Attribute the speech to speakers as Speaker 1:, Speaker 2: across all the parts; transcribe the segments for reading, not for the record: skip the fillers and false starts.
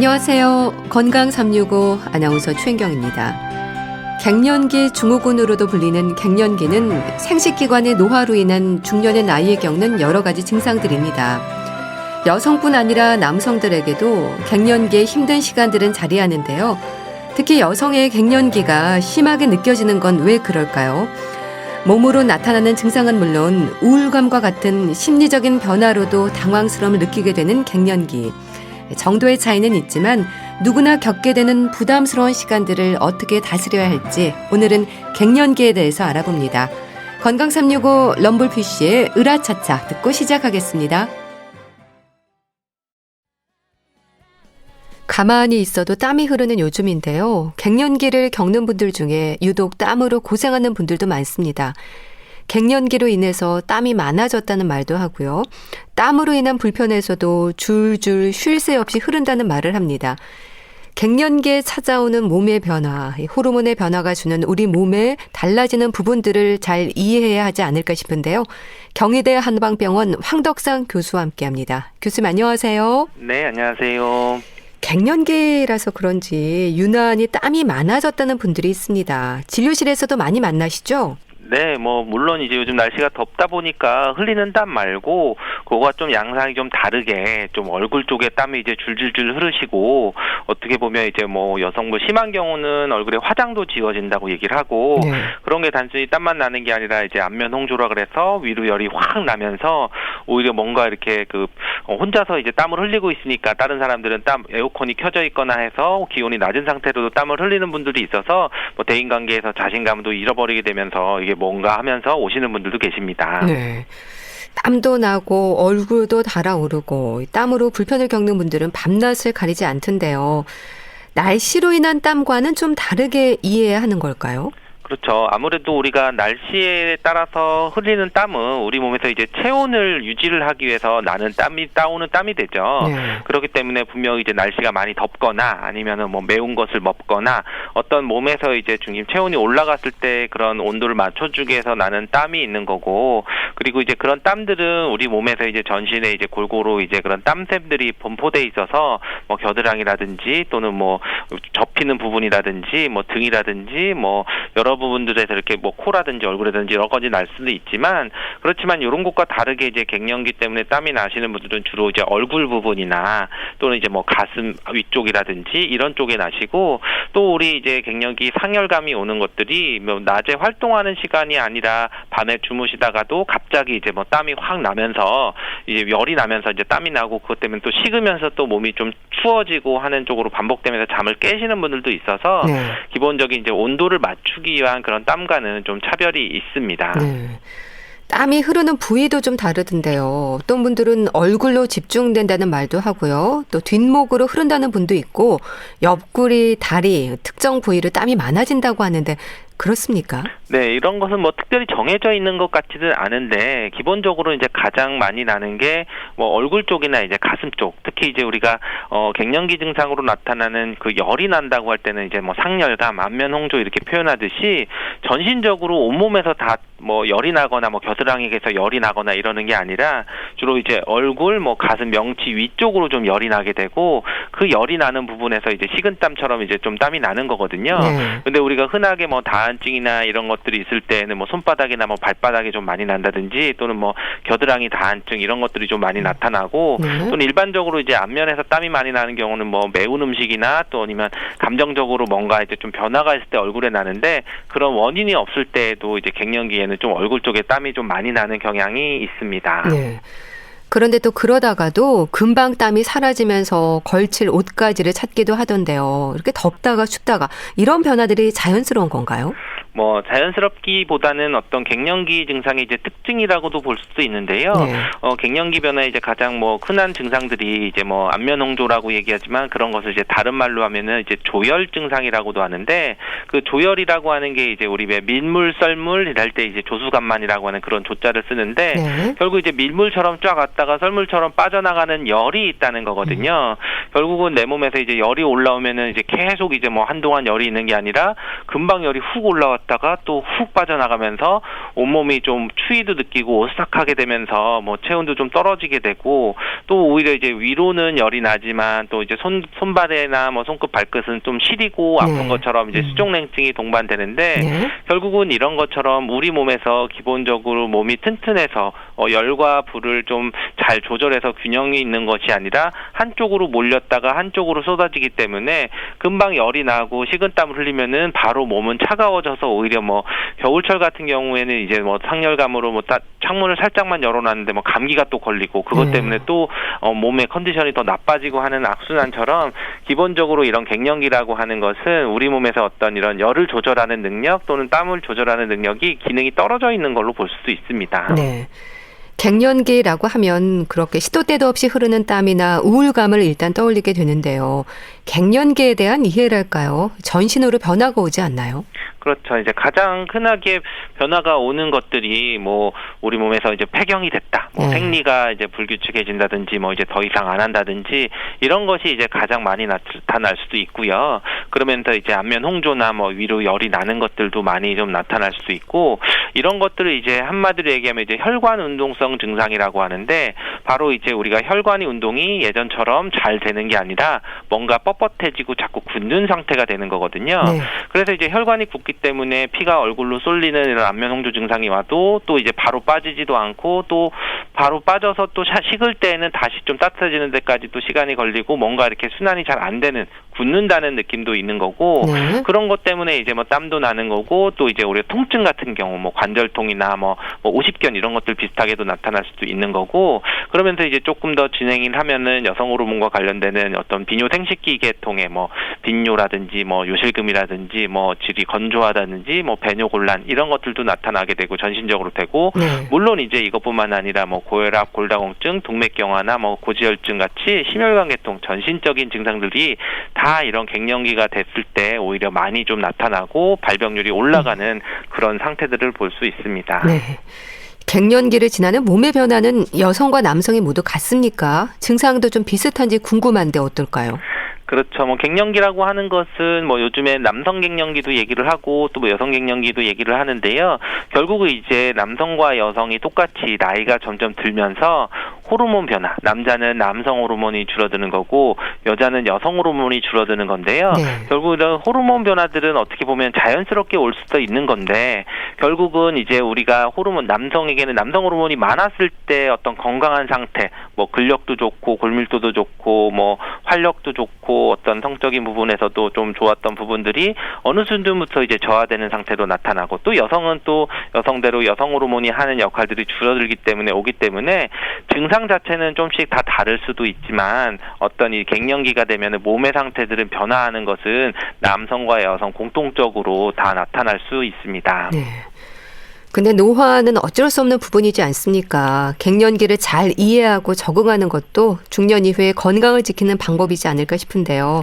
Speaker 1: 안녕하세요. 건강 365 아나운서 최인경입니다. 갱년기 증후군으로도 불리는 갱년기는 생식기관의 노화로 인한 중년의 나이에 겪는 여러 가지 증상들입니다. 여성뿐 아니라 남성들에게도 갱년기의 힘든 시간들은 자리하는데요. 특히 여성의 갱년기가 심하게 느껴지는 건 왜 그럴까요? 몸으로 나타나는 증상은 물론 우울감과 같은 심리적인 변화로도 당황스러움을 느끼게 되는 갱년기. 정도의 차이는 있지만 누구나 겪게 되는 부담스러운 시간들을 어떻게 다스려야 할지 오늘은 갱년기에 대해서 알아봅니다. 건강 365 럼블피쉬의 으라차차 듣고 시작하겠습니다. 가만히 있어도 땀이 흐르는 요즘인데요. 갱년기를 겪는 분들 중에 유독 땀으로 고생하는 분들도 많습니다. 갱년기로 인해서 땀이 많아졌다는 말도 하고요. 땀으로 인한 불편에서도 줄줄 쉴 새 없이 흐른다는 말을 합니다. 갱년기에 찾아오는 몸의 변화, 호르몬의 변화가 주는 우리 몸에 달라지는 부분들을 잘 이해해야 하지 않을까 싶은데요. 경희대 한방병원 황덕상 교수와 함께합니다. 교수님 안녕하세요.
Speaker 2: 네, 안녕하세요.
Speaker 1: 갱년기라서 그런지 유난히 땀이 많아졌다는 분들이 있습니다. 진료실에서도 많이 만나시죠?
Speaker 2: 네, 물론 이제 요즘 날씨가 덥다 보니까 흘리는 땀 말고, 그거가 좀 양상이 좀 다르게, 좀 얼굴 쪽에 땀이 이제 줄줄줄 흐르시고, 어떻게 보면 이제 여성분 심한 경우는 얼굴에 화장도 지워진다고 얘기를 하고,
Speaker 1: 네.
Speaker 2: 그런 게 단순히 땀만 나는 게 아니라 이제 안면 홍조라 그래서 위로 열이 확 나면서, 오히려 뭔가 이렇게 혼자서 이제 땀을 흘리고 있으니까 다른 사람들은 에어컨이 켜져 있거나 해서 기온이 낮은 상태로도 땀을 흘리는 분들이 있어서, 대인관계에서 자신감도 잃어버리게 되면서 이게 뭔가 하면서 오시는 분들도 계십니다.
Speaker 1: 네. 땀도 나고 얼굴도 달아오르고 땀으로 불편을 겪는 분들은 밤낮을 가리지 않던데요. 날씨로 인한 땀과는 좀 다르게 이해해야 하는 걸까요?
Speaker 2: 그렇죠. 아무래도 우리가 날씨에 따라서 흘리는 땀은 우리 몸에서 이제 체온을 유지를 하기 위해서 따오는 땀이 되죠.
Speaker 1: 네.
Speaker 2: 그렇기 때문에 분명히 이제 날씨가 많이 덥거나 아니면은 매운 것을 먹거나 어떤 몸에서 이제 중심 체온이 올라갔을 때 그런 온도를 맞춰주기 위해서 나는 땀이 있는 거고, 그리고 이제 그런 땀들은 우리 몸에서 이제 전신에 이제 골고루 이제 그런 땀샘들이 분포돼 있어서 겨드랑이라든지 또는 접히는 부분이라든지 등이라든지 여러 부분들에서 이렇게 코라든지 얼굴이라든지 여러 가지 날 수도 있지만, 그렇지만 이런 것과 다르게 이제 갱년기 때문에 땀이 나시는 분들은 주로 이제 얼굴 부분이나 또는 이제 가슴 위쪽이라든지 이런 쪽에 나시고, 또 우리 이제 갱년기 상열감이 오는 것들이 낮에 활동하는 시간이 아니라 밤에 주무시다가도 갑자기 이제 땀이 확 나면서 이제 열이 나면서 이제 땀이 나고, 그것 때문에 또 식으면서 또 몸이 좀 추워지고 하는 쪽으로 반복되면서 잠을 깨시는 분들도 있어서
Speaker 1: 네.
Speaker 2: 기본적인 이제 온도를 맞추기 위한 그런 땀과는 좀 차별이 있습니다.
Speaker 1: 네. 땀이 흐르는 부위도 좀 다르던데요. 어떤 분들은 얼굴로 집중된다는 말도 하고요. 또 뒷목으로 흐른다는 분도 있고, 옆구리, 다리, 특정 부위로 땀이 많아진다고 하는데 그렇습니까?
Speaker 2: 네, 이런 것은 특별히 정해져 있는 것 같지는 않은데, 기본적으로 이제 가장 많이 나는 게 얼굴 쪽이나 이제 가슴 쪽, 특히 이제 우리가 갱년기 증상으로 나타나는 그 열이 난다고 할 때는 이제 상열감, 안면 홍조 이렇게 표현하듯이 전신적으로 온몸에서 다 열이 나거나 겨드랑이에서 열이 나거나 이러는 게 아니라 주로 이제 얼굴, 가슴, 명치 위쪽으로 좀 열이 나게 되고, 그 열이 나는 부분에서 이제 식은땀처럼 이제 좀 땀이 나는 거거든요.
Speaker 1: 네.
Speaker 2: 근데 우리가 흔하게 다한증이나 이런 것들이 있을 때는 손바닥이나 발바닥이 좀 많이 난다든지, 또는 겨드랑이 다한증 이런 것들이 좀 많이 나타나고, 또는 일반적으로 이제 안면에서 땀이 많이 나는 경우는 매운 음식이나 또 아니면 감정적으로 뭔가 이제 좀 변화가 있을 때 얼굴에 나는데, 그런 원인이 없을 때에도 이제 갱년기에는 좀 얼굴 쪽에 땀이 좀 많이 나는 경향이 있습니다.
Speaker 1: 네. 그런데 또 그러다가도 금방 땀이 사라지면서 걸칠 옷가지를 찾기도 하던데요. 이렇게 덥다가 춥다가 이런 변화들이 자연스러운 건가요?
Speaker 2: 자연스럽기보다는 어떤 갱년기 증상의 이제 특징이라고도 볼 수도 있는데요.
Speaker 1: 네.
Speaker 2: 갱년기 변화의 이제 가장 흔한 증상들이 이제 안면 홍조라고 얘기하지만, 그런 것을 이제 다른 말로 하면은 이제 조열 증상이라고도 하는데, 그 조열이라고 하는 게 이제 우리 왜 밀물 썰물 이럴 때 이제 조수간만이라고 하는 그런 조자를 쓰는데,
Speaker 1: 네.
Speaker 2: 결국 이제 밀물처럼 쫙 왔다가 썰물처럼 빠져나가는 열이 있다는 거거든요. 결국은 내 몸에서 이제 열이 올라오면은 이제 계속 이제 한동안 열이 있는 게 아니라 금방 열이 훅 올라왔다 올라갔다가 또 훅 빠져나가면서 온몸이 좀 추위도 느끼고 오싹하게 되면서 뭐 체온도 좀 떨어지게 되고 또 오히려 이제 위로는 열이 나지만 또 이제 손발이나 뭐 손끝 발끝은 좀 시리고 아픈
Speaker 1: 네.
Speaker 2: 것처럼 이제 수족냉증이 동반되는데
Speaker 1: 네.
Speaker 2: 결국은 이런 것처럼 우리 몸에서 기본적으로 몸이 튼튼해서 열과 불을 좀 잘 조절해서 균형이 있는 것이 아니라 한쪽으로 몰렸다가 한쪽으로 쏟아지기 때문에 금방 열이 나고 식은땀을 흘리면은 바로 몸은 차가워져서 오히려 뭐 겨울철 같은 경우에는 이제 뭐 상열감으로 뭐 창문을 살짝만 열어놨는데 뭐 감기가 또 걸리고 그것 때문에 또 몸의 컨디션이 더 나빠지고 하는 악순환처럼 기본적으로 이런 갱년기라고 하는 것은 우리 몸에서 어떤 이런 열을 조절하는 능력 또는 땀을 조절하는 능력이 기능이 떨어져 있는 걸로 볼 수도 있습니다.
Speaker 1: 네. 갱년기라고 하면 그렇게 시도 때도 없이 흐르는 땀이나 우울감을 일단 떠올리게 되는데요. 갱년기에 대한 이해랄까요? 전신으로 변화가 오지 않나요?
Speaker 2: 그렇죠. 이제 가장 흔하게 변화가 오는 것들이 뭐 우리 몸에서 이제 폐경이 됐다, 뭐 생리가 이제 불규칙해진다든지 뭐 이제 더 이상 안 한다든지 이런 것이 이제 가장 많이 나타날 수도 있고요. 그러면서 이제 안면 홍조나 뭐 위로 열이 나는 것들도 많이 좀 나타날 수도 있고 이런 것들을 이제 한마디로 얘기하면 이제 혈관 운동성 증상이라고 하는데 바로 이제 우리가 혈관이 운동이 예전처럼 잘 되는 게 아니라 뭔가 뻣뻣해지고 자꾸 굳는 상태가 되는 거거든요.
Speaker 1: 네.
Speaker 2: 그래서 이제 혈관이 굳기 때문에 피가 얼굴로 쏠리는 이런 안면 홍조 증상이 와도 또 이제 바로 빠지지도 않고 또 바로 빠져서 또 식을 때에는 다시 좀 따뜻해지는 데까지 또 시간이 걸리고 뭔가 이렇게 순환이 잘 안 되는 굳는다는 느낌도 있는 거고 그런 것 때문에 이제 뭐 땀도 나는 거고 또 이제 우리가 통증 같은 경우 뭐 관절통이나 뭐 오십견 이런 것들 비슷하게도 나타날 수도 있는 거고 그러면서 이제 조금 더 진행을 하면은 여성 호르몬과 관련되는 어떤 비뇨 생식기 계통의 뭐 빈뇨라든지 뭐 요실금이라든지 뭐 질이 건조하다든지 뭐 배뇨곤란 이런 것들도 나타나게 되고 전신적으로 되고 물론 이제 이것뿐만 아니라 뭐 고혈압, 골다공증, 동맥경화나 뭐 고지혈증 같이 심혈관 계통 전신적인 증상들이 다 이런 갱년기가 됐을 때 오히려 많이 좀 나타나고 발병률이 올라가는 그런 상태들을 볼 수 있습니다.
Speaker 1: 네. 갱년기를 지나는 몸의 변화는 여성과 남성이 모두 같습니까? 증상도 좀 비슷한지 궁금한데 어떨까요?
Speaker 2: 그렇죠. 뭐 갱년기라고 하는 것은 뭐 요즘에 남성 갱년기도 얘기를 하고 또 뭐 여성 갱년기도 얘기를 하는데요. 결국은 이제 남성과 여성이 똑같이 나이가 점점 들면서 호르몬 변화, 남자는 남성 호르몬이 줄어드는 거고 여자는 여성 호르몬이 줄어드는 건데요. 결국 이런 호르몬 변화들은 어떻게 보면 자연스럽게 올 수도 있는 건데 결국은 이제 우리가 호르몬 남성에게는 남성 호르몬이 많았을 때 어떤 건강한 상태, 뭐 근력도 좋고 골밀도도 좋고 뭐 활력도 좋고 어떤 성적인 부분에서도 좀 좋았던 부분들이 어느 순간부터 이제 저하되는 상태로 나타나고 또 여성은 또 여성대로 여성 호르몬이 하는 역할들이 줄어들기 때문에 오기 때문에 증상 자체는 좀씩 다 다를 수도 있지만 어떤 이 갱년기가 되면 몸의 상태들은 변화하는 것은 남성과 여성 공통적으로 다 나타날 수 있습니다.
Speaker 1: 네. 근데 노화는 어쩔 수 없는 부분이지 않습니까? 갱년기를 잘 이해하고 적응하는 것도 중년 이후에 건강을 지키는 방법이지 않을까 싶은데요.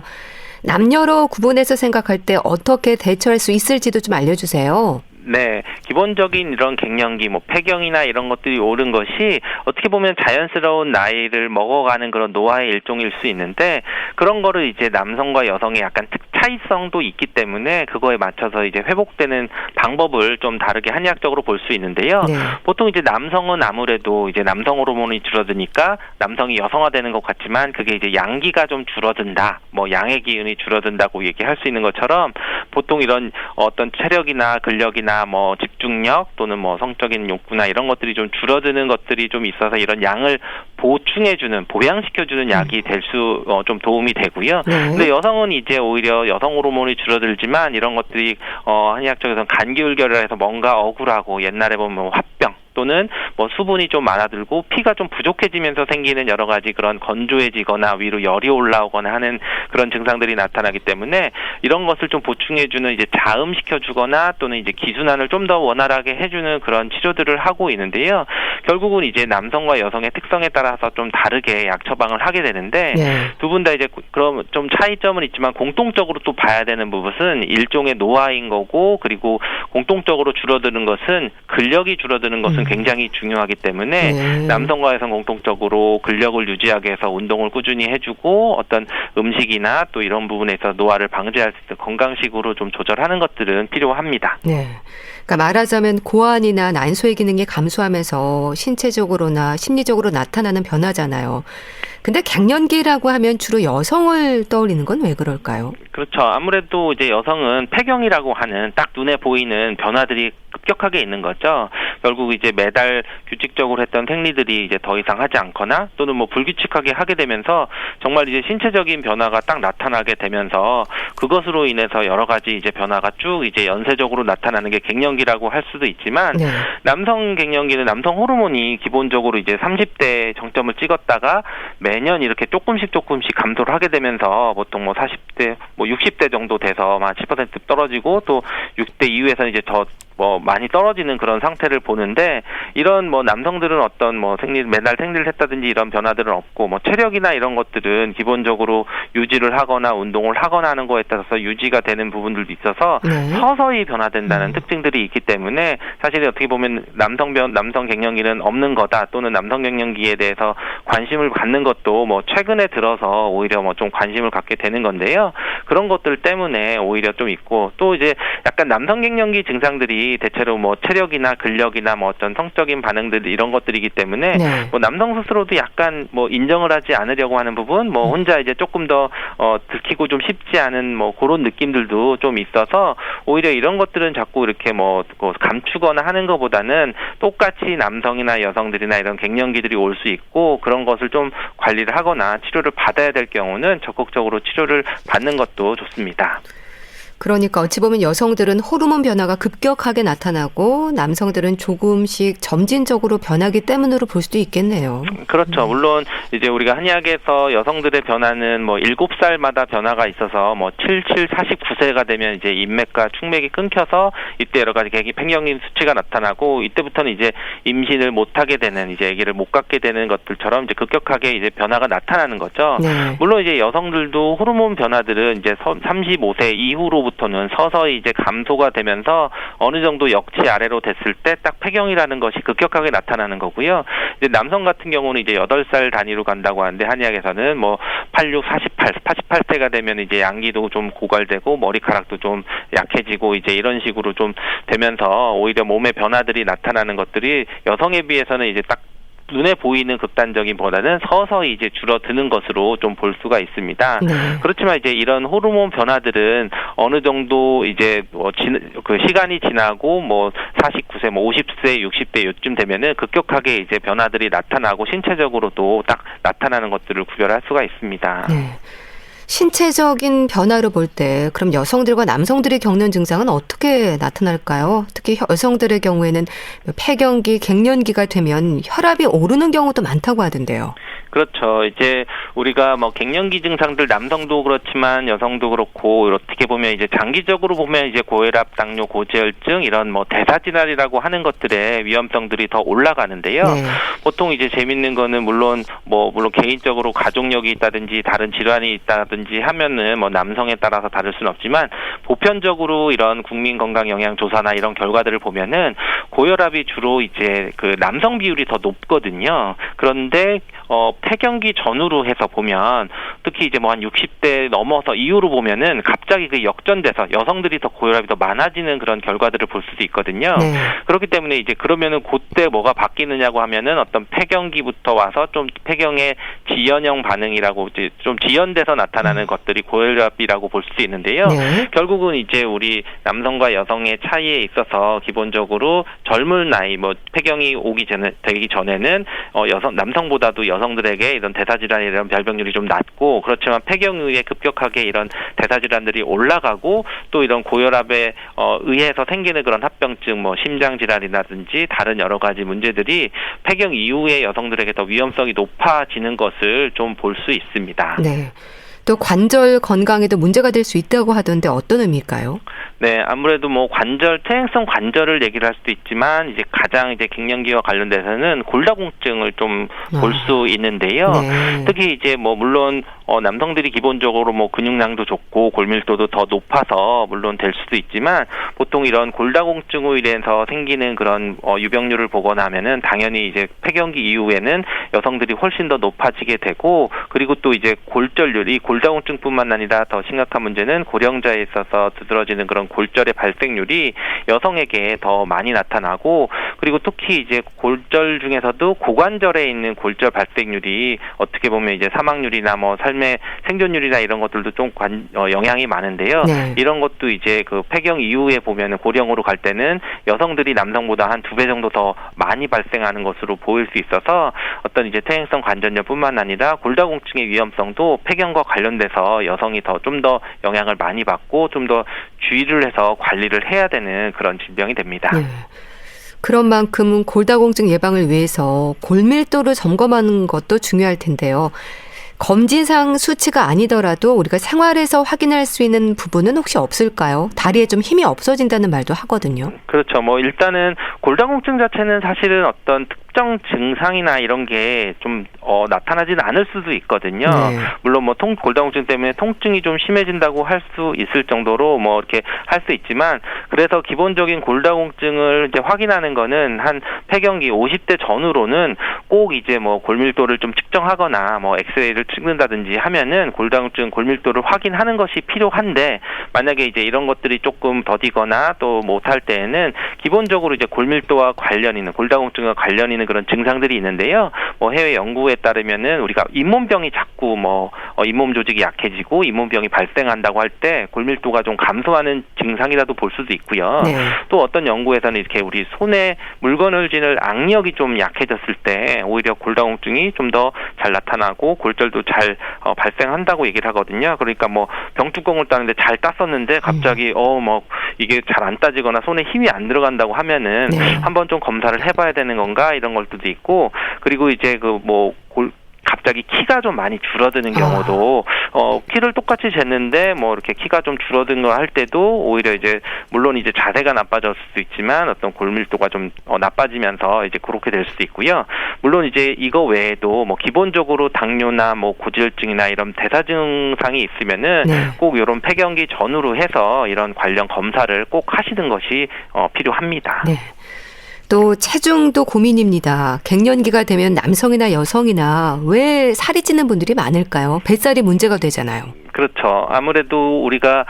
Speaker 1: 남녀로 구분해서 생각할 때 어떻게 대처할 수 있을지도 좀 알려주세요.
Speaker 2: 네, 기본적인 이런 갱년기, 뭐 폐경이나 이런 것들이 오른 것이 어떻게 보면 자연스러운 나이를 먹어가는 그런 노화의 일종일 수 있는데 그런 거를 이제 남성과 여성의 약간 차이성도 있기 때문에 그거에 맞춰서 이제 회복되는 방법을 좀 다르게 한의학적으로 볼 수 있는데요. 보통 이제 남성은 아무래도 이제 남성 호르몬이 줄어드니까 남성이 여성화되는 것 같지만 그게 이제 양기가 좀 줄어든다, 뭐 양의 기운이 줄어든다고 얘기할 수 있는 것처럼 보통 이런 어떤 체력이나 근력이나 뭐 집중력 또는 뭐 성적인 욕구나 이런 것들이 좀 줄어드는 것들이 좀 있어서 이런 양을 보충해주는 보양시켜주는 약이 될 수 좀 도움이 되고요. 근데 여성은 이제 오히려 여성 호르몬이 줄어들지만 이런 것들이 한의학적에서는 간기울결이라 해서 뭔가 억울하고 옛날에 보면 뭐 화병 또는 뭐 수분이 좀 많아들고 피가 좀 부족해지면서 생기는 여러 가지 그런 건조해지거나 위로 열이 올라오거나 하는 그런 증상들이 나타나기 때문에 이런 것을 좀 보충해주는 이제 자음시켜주거나 또는 이제 기순환을 좀 더 원활하게 해주는 그런 치료들을 하고 있는데요. 결국은 이제 남성과 여성의 특성에 따라서 좀 다르게 약 처방을 하게 되는데 두 분 다 이제 그럼 좀 차이점은 있지만 공통적으로 또 봐야 되는 부분은 일종의 노화인 거고 그리고 공통적으로 줄어드는 것은 근력이 줄어드는 것은 이것은 굉장히 중요하기 때문에 남성과 여성 공통적으로 근력을 유지하기 위해서 운동을 꾸준히 해주고 어떤 음식이나 또 이런 부분에서 노화를 방지할 수 있는 건강식으로 좀 조절하는 것들은 필요합니다.
Speaker 1: 네. 그러니까 말하자면 고환이나 난소의 기능이 감소하면서 신체적으로나 심리적으로 나타나는 변화잖아요. 근데 갱년기라고 하면 주로 여성을 떠올리는 건 왜 그럴까요?
Speaker 2: 그렇죠. 아무래도 이제 여성은 폐경이라고 하는 딱 눈에 보이는 변화들이 급격하게 있는 거죠. 결국 이제 매달 규칙적으로 했던 생리들이 이제 더 이상 하지 않거나 또는 뭐 불규칙하게 하게 되면서 정말 이제 신체적인 변화가 딱 나타나게 되면서 그것으로 인해서 여러 가지 이제 변화가 쭉 이제 연쇄적으로 나타나는 게 갱년기라고 할 수도 있지만 남성 갱년기는 남성 호르몬이 기본적으로 이제 30대 정점을 찍었다가 매년 이렇게 조금씩 감소를 하게 되면서 보통 뭐 40대, 뭐 60대 정도 돼서 한 10% 떨어지고 또 6대 이후에서는 이제 더 많이 떨어지는 그런 상태를 보는데 이런 남성들은 어떤 매달 생리를 했다든지 이런 변화들은 없고 체력이나 이런 것들은 기본적으로 유지를 하거나 운동을 하거나 하는 거에 따라서 유지가 되는 부분들도 있어서 서서히 변화된다는 특징들이 있기 때문에 사실 어떻게 보면 남성 갱년기는 없는 거다 또는 남성 갱년기에 대해서 관심을 갖는 것도 최근에 들어서 오히려 좀 관심을 갖게 되는 건데요. 그런 것들 때문에 오히려 좀 있고 또 이제 약간 남성 갱년기 증상들이 대체로 체력이나 근력이나 어떤 성적인 반응들 이런 것들이기 때문에 남성 스스로도 약간 인정을 하지 않으려고 하는 부분 혼자 이제 조금 더 들키고 좀 쉽지 않은 그런 느낌들도 좀 있어서 오히려 이런 것들은 자꾸 이렇게 감추거나 하는 것보다는 똑같이 남성이나 여성들이나 이런 갱년기들이 올 수 있고 그런 것을 좀 관리를 하거나 치료를 받아야 될 경우는 적극적으로 치료를 받는 것도 좋습니다.
Speaker 1: 그러니까 어찌 보면 여성들은 호르몬 변화가 급격하게 나타나고 남성들은 조금씩 점진적으로 변하기 때문으로 볼 수도 있겠네요.
Speaker 2: 그렇죠. 물론 이제 우리가 한의학에서 여성들의 변화는 7살마다 변화가 있어서 77, 49세가 되면 이제 인맥과 충맥이 끊겨서 이때 여러 가지 폐경기 수치가 나타나고 이때부터는 이제 임신을 못하게 되는 이제 아기를 못 갖게 되는 것들처럼 이제 급격하게 이제 변화가 나타나는 거죠. 물론 이제 여성들도 호르몬 변화들은 이제 35세 이후로부터는 서서히 이제 감소가 되면서 어느 정도 역치 아래로 됐을 때 딱 폐경이라는 것이 급격하게 나타나는 거고요. 이제 남성 같은 경우는 이제 8살 단위로 간다고 하는데 한의학에서는 86, 48세가 되면 이제 양기도 좀 고갈되고 머리카락도 좀 약해지고 이제 이런 식으로 좀 되면서 오히려 몸의 변화들이 나타나는 것들이 여성에 비해서는 이제 딱 눈에 보이는 극단적인 보다는 서서히 이제 줄어드는 것으로 좀 볼 수가 있습니다. 그렇지만 이제 이런 호르몬 변화들은 어느 정도 이제 그 시간이 지나고 49세, 50세, 60대 요쯤 되면은 급격하게 이제 변화들이 나타나고 신체적으로도 딱 나타나는 것들을 구별할 수가 있습니다.
Speaker 1: 신체적인 변화를 볼 때 그럼 여성들과 남성들이 겪는 증상은 어떻게 나타날까요? 특히 여성들의 경우에는 폐경기, 갱년기가 되면 혈압이 오르는 경우도 많다고 하던데요.
Speaker 2: 그렇죠. 이제 우리가 갱년기 증상들 남성도 그렇지만 여성도 그렇고 어떻게 보면 이제 장기적으로 보면 이제 고혈압, 당뇨, 고지혈증 이런 대사질환이라고 하는 것들의 위험성들이 더 올라가는데요. 보통 이제 재밌는 거는 물론 개인적으로 가족력이 있다든지 다른 질환이 있다든지 하면은 남성에 따라서 다를 수는 없지만 보편적으로 이런 국민건강영양조사나 이런 결과들을 보면은 고혈압이 주로 이제 그 남성 비율이 더 높거든요. 그런데 폐경기 전후로 해서 보면 특히 이제 한 60대 넘어서 이후로 보면은 갑자기 그 역전돼서 여성들이 더 고혈압이 더 많아지는 그런 결과들을 볼 수도 있거든요. 그렇기 때문에 이제 그러면은 그때 뭐가 바뀌느냐고 하면은 어떤 폐경기부터 와서 좀 폐경의 지연형 반응이라고 이제 좀 지연돼서 나타나는 것들이 고혈압이라고 볼 수 있는데요. 결국은 이제 우리 남성과 여성의 차이에 있어서 기본적으로 젊은 나이 폐경이 되기 전에는 남성보다도 여성들에게 이런 대사질환 이런 발병률이 좀 낮고 그렇지만 폐경 이후에 급격하게 이런 대사질환들이 올라가고 또 이런 고혈압에 의해서 생기는 그런 합병증 심장질환이라든지 다른 여러 가지 문제들이 폐경 이후에 여성들에게 더 위험성이 높아지는 것을 좀 볼 수 있습니다.
Speaker 1: 또 관절 건강에도 문제가 될 수 있다고 하던데 어떤 의미일까요?
Speaker 2: 네, 아무래도 뭐 퇴행성 관절을 얘기를 할 수도 있지만 이제 가장 이제 갱년기와 관련돼서는 골다공증을 좀 볼 수 있는데요.
Speaker 1: 네.
Speaker 2: 특히 이제 뭐 물론 남성들이 기본적으로 뭐 근육량도 좋고 골밀도도 더 높아서 물론 될 수도 있지만 보통 이런 골다공증으로 인해서 생기는 그런 유병률을 보거나 하면은 당연히 이제 폐경기 이후에는 여성들이 훨씬 더 높아지게 되고, 그리고 또 이제 골절률이 골다공증뿐만 아니라 더 심각한 문제는 고령자에 있어서 두드러지는 그런 골절의 발생률이 여성에게 더 많이 나타나고, 그리고 특히 이제 골절 중에서도 고관절에 있는 골절 발생률이 어떻게 보면 이제 사망률이나 뭐 삶의 생존율이나 이런 것들도 좀 영향이 많은데요.
Speaker 1: 네.
Speaker 2: 이런 것도 이제 그 폐경 이후에 보면은 고령으로 갈 때는 여성들이 남성보다 한 2배 정도 더 많이 발생하는 것으로 보일 수 있어서 어떤 이제 퇴행성 관절염뿐만 아니라 골다공증의 위험성도 폐경과 관련돼서 여성이 좀 더 영향을 많이 받고 좀 더 주의를 해서 관리를 해야 되는 그런 질병이 됩니다.
Speaker 1: 네. 그런 만큼 골다공증 예방을 위해서 골밀도를 점검하는 것도 중요할 텐데요. 검진상 수치가 아니더라도 우리가 생활에서 확인할 수 있는 부분은 혹시 없을까요? 다리에 좀 힘이 없어진다는 말도 하거든요.
Speaker 2: 그렇죠. 뭐 일단은 골다공증 자체는 사실은 어떤 특정 증상이나 이런 게 좀 나타나지는 않을 수도 있거든요.
Speaker 1: 네.
Speaker 2: 물론 뭐 골다공증 때문에 통증이 좀 심해진다고 할 수 있을 정도로 뭐 이렇게 할 수 있지만, 그래서 기본적인 골다공증을 이제 확인하는 거는 한 폐경기 50대 전후로는 꼭 이제 뭐 골밀도를 좀 측정하거나 뭐 엑스레이를 찍는다든지 하면은 골밀도를 확인하는 것이 필요한데, 만약에 이제 이런 것들이 조금 더디거나 또 못할 때에는 기본적으로 이제 골밀도와 관련 있는 골다공증과 관련 있는 그런 증상들이 있는데요. 뭐 해외 연구에 따르면은 우리가 잇몸병이 자꾸 잇몸 조직이 약해지고 잇몸병이 발생한다고 할 때 골밀도가 좀 감소하는 증상이라도 볼 수도 있고요.
Speaker 1: 네.
Speaker 2: 또 어떤 연구에서는 이렇게 우리 손에 물건을 쥐는 악력이 좀 약해졌을 때 오히려 골다공증이 좀 더 잘 나타나고 골절도 잘 발생한다고 얘기를 하거든요. 그러니까 뭐 병뚜껑을 따는데 잘 땄었는데 갑자기 이게 잘 안 따지거나 손에 힘이 안 들어간다고 하면은
Speaker 1: 네.
Speaker 2: 한번 좀 검사를 해봐야 되는 건가 이런 것들도 있고, 그리고 이제 갑자기 키가 좀 많이 줄어드는 경우도 키를 똑같이 쟀는데 뭐 이렇게 키가 좀 줄어든 거 할 때도 오히려 이제 물론 이제 자세가 나빠졌을 수 있지만 어떤 골밀도가 좀 나빠지면서 이제 그렇게 될 수도 있고요. 물론 이제 이거 외에도 뭐 기본적으로 당뇨나 뭐 고지혈증이나 이런 대사 증상이 있으면은
Speaker 1: 네.
Speaker 2: 꼭 이런 폐경기 전후로 해서 이런 관련 검사를 꼭 하시는 것이 필요합니다.
Speaker 1: 네. 또 체중도 고민입니다. 갱년기가 되면 남성이나 여성이나 왜 살이 찌는 분들이 많을까요? 뱃살이 문제가 되잖아요.
Speaker 2: 그렇죠. 아무래도 우리가